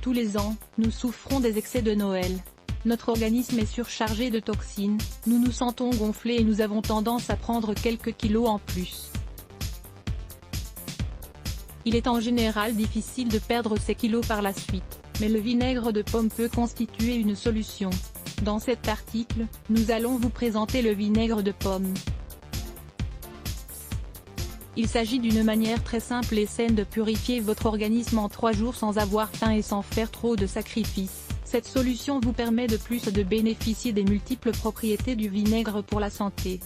Tous les ans, nous souffrons des excès de Noël. Notre organisme est surchargé de toxines, nous nous sentons gonflés et nous avons tendance à prendre quelques kilos en plus. Il est en général difficile de perdre ces kilos par la suite, mais le vinaigre de pomme peut constituer une solution. Dans cet article, nous allons vous présenter le vinaigre de pomme. Il s'agit d'une manière très simple et saine de purifier votre organisme en 3 jours sans avoir faim et sans faire trop de sacrifices. Cette solution vous permet de plus de bénéficier des multiples propriétés du vinaigre pour la santé.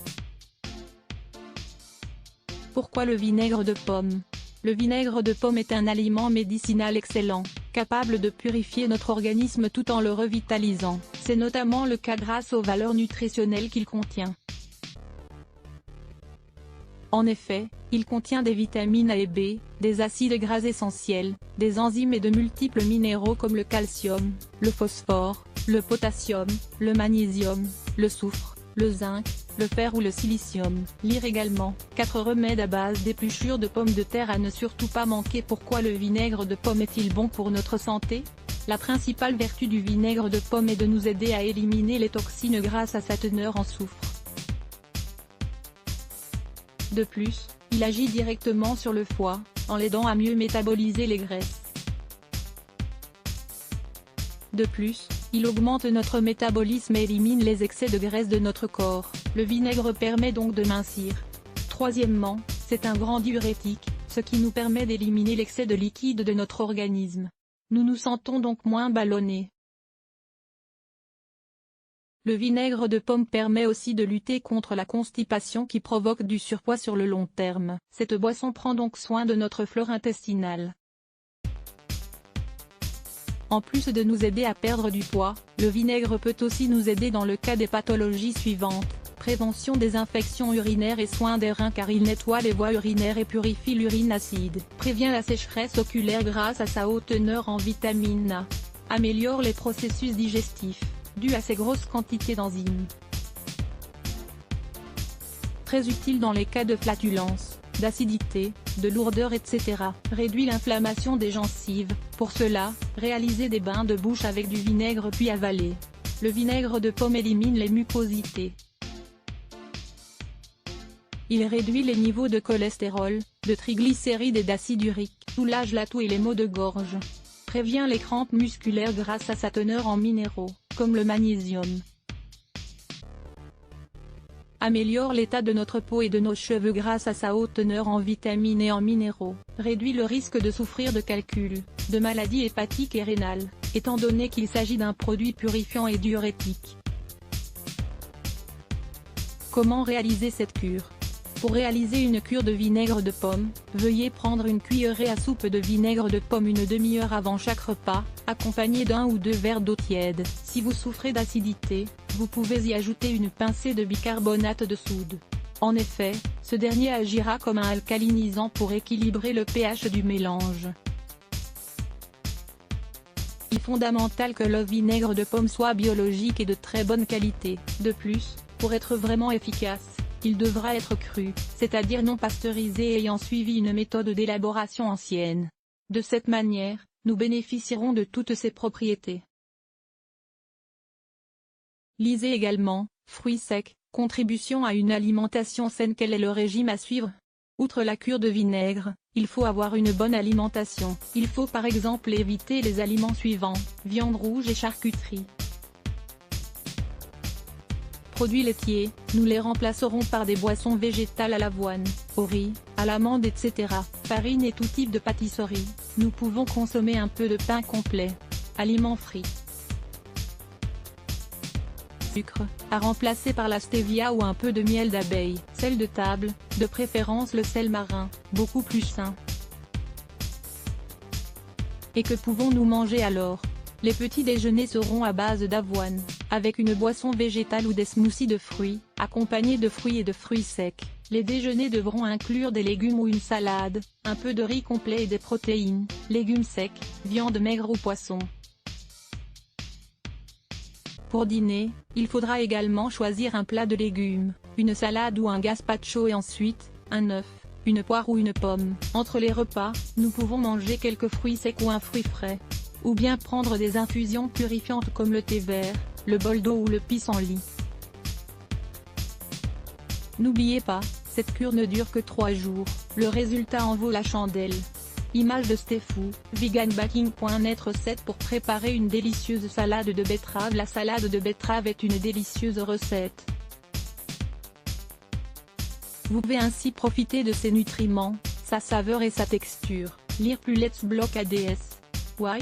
Pourquoi le vinaigre de pomme? Le vinaigre de pomme est un aliment médicinal excellent, capable de purifier notre organisme tout en le revitalisant. C'est notamment le cas grâce aux valeurs nutritionnelles qu'il contient. En effet, il contient des vitamines A et B, des acides gras essentiels, des enzymes et de multiples minéraux comme le calcium, le phosphore, le potassium, le magnésium, le soufre, le zinc, le fer ou le silicium. Lire également, 4 remèdes à base d'épluchures de pommes de terre à ne surtout pas manquer. Pourquoi le vinaigre de pomme est-il bon pour notre santé? La principale vertu du vinaigre de pomme est de nous aider à éliminer les toxines grâce à sa teneur en soufre. De plus, il agit directement sur le foie, en l'aidant à mieux métaboliser les graisses. De plus, il augmente notre métabolisme et élimine les excès de graisse de notre corps. Le vinaigre permet donc de mincir. Troisièmement, c'est un grand diurétique, ce qui nous permet d'éliminer l'excès de liquide de notre organisme. Nous nous sentons donc moins ballonnés. Le vinaigre de pomme permet aussi de lutter contre la constipation qui provoque du surpoids sur le long terme. Cette boisson prend donc soin de notre flore intestinale. En plus de nous aider à perdre du poids, le vinaigre peut aussi nous aider dans le cas des pathologies suivantes: prévention des infections urinaires et soins des reins car il nettoie les voies urinaires et purifie l'urine acide. Prévient la sécheresse oculaire grâce à sa haute teneur en vitamine A. Améliore les processus digestifs, dû à ses grosses quantités d'enzymes. Très utile dans les cas de flatulence, d'acidité, de lourdeur etc. Réduit l'inflammation des gencives. Pour cela, réalisez des bains de bouche avec du vinaigre puis avalez. Le vinaigre de pomme élimine les mucosités. Il réduit les niveaux de cholestérol, de triglycérides et d'acide urique, soulage la toux et les maux de gorge. Prévient les crampes musculaires grâce à sa teneur en minéraux, comme le magnésium. Améliore l'état de notre peau et de nos cheveux grâce à sa haute teneur en vitamines et en minéraux. Réduit le risque de souffrir de calculs, de maladies hépatiques et rénales, étant donné qu'il s'agit d'un produit purifiant et diurétique. Comment réaliser cette cure? Pour réaliser une cure de vinaigre de pomme, veuillez prendre une cuillerée à soupe de vinaigre de pomme une demi-heure avant chaque repas, accompagné d'1 ou 2 verres d'eau tiède. Si vous souffrez d'acidité, vous pouvez y ajouter une pincée de bicarbonate de soude. En effet, ce dernier agira comme un alcalinisant pour équilibrer le pH du mélange. Il est fondamental que le vinaigre de pomme soit biologique et de très bonne qualité. De plus, pour être vraiment efficace, il devra être cru, c'est-à-dire non pasteurisé et ayant suivi une méthode d'élaboration ancienne. De cette manière, nous bénéficierons de toutes ses propriétés. Lisez également, fruits secs, contribution à une alimentation saine. Quel est le régime à suivre? Outre la cure de vinaigre, il faut avoir une bonne alimentation. Il faut par exemple éviter les aliments suivants: viande rouge et charcuterie. Produits laitiers, nous les remplacerons par des boissons végétales à l'avoine, au riz, à l'amande etc. Farine et tout type de pâtisserie, nous pouvons consommer un peu de pain complet. Aliments frits. Sucre, à remplacer par la stevia ou un peu de miel d'abeille. Sel de table, de préférence le sel marin, beaucoup plus sain. Et que pouvons-nous manger alors? Les petits déjeuners seront à base d'avoine, avec une boisson végétale ou des smoothies de fruits, accompagnés de fruits et de fruits secs. Les déjeuners devront inclure des légumes ou une salade, un peu de riz complet et des protéines, légumes secs, viande maigre ou poisson. Pour dîner, il faudra également choisir un plat de légumes, une salade ou un gazpacho et ensuite, un œuf, une poire ou une pomme. Entre les repas, nous pouvons manger quelques fruits secs ou un fruit frais. ou bien prendre des infusions purifiantes comme le thé vert, le bol d'eau ou le pissenlit. N'oubliez pas, cette cure ne dure que 3 jours, le résultat en vaut la chandelle. Image de Stefou, veganbaking.net. Recette pour préparer une délicieuse salade de betterave. La salade de betterave est une délicieuse recette. Vous pouvez ainsi profiter de ses nutriments, sa saveur et sa texture. Lire plus. Let's block ADS. Why?